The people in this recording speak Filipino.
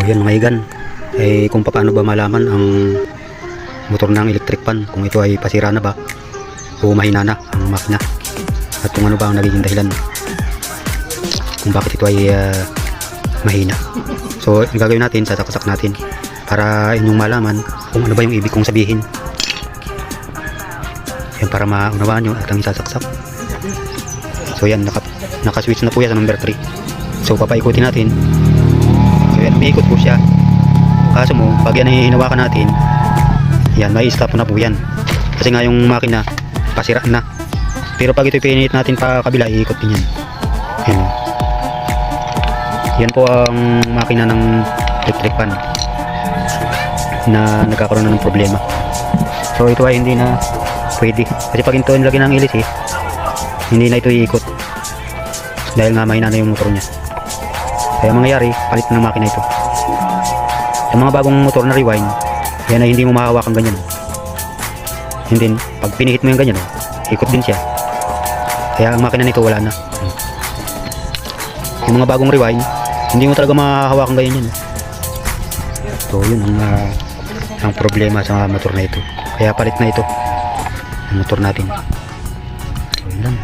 yan mga igan, kung paano ba malaman ang motor ng electric fan, kung ito ay pasira na ba o mahina na ang makina, at kung ano ba ang nagiging dahilan kung bakit ito ay mahina. So ang gagawin natin, sasaksak natin para inyong malaman kung ano ba yung ibig kong sabihin. Yan, para maunawaan nyo at ang isasaksak. So yan, naka-switch na po yan sa number 3. So papaikutin natin. So yan, umiikot po siya. Kaso mo, pag yan ay hinawakan natin, yan, may stop na po yan. Kasi nga yung makina, pasira na. Pero pag ito pinit natin pa kabila, iikot din yan. Yan. Yan po ang makina ng electric fan na nagkakaroon na ng problema. So ito ay hindi na pwede. Kasi pag ito nilagyan ng ilis hindi na ito iikot. Dahil nga mahina na yung motor niya. Kaya mangyayari, palit na ng makina ito. Yung mga bagong motor na rewind, yan ay hindi mo mahawakan ganyan. And then, pag pinihit mo yung ganyan, ikot din siya. Kaya ang makina nito wala na. Yung mga bagong rewind, hindi mo talaga mahahawakan ganyan yan. So yun ang problema sa motor na ito. Kaya palit na ito ang motor natin. So yun lang.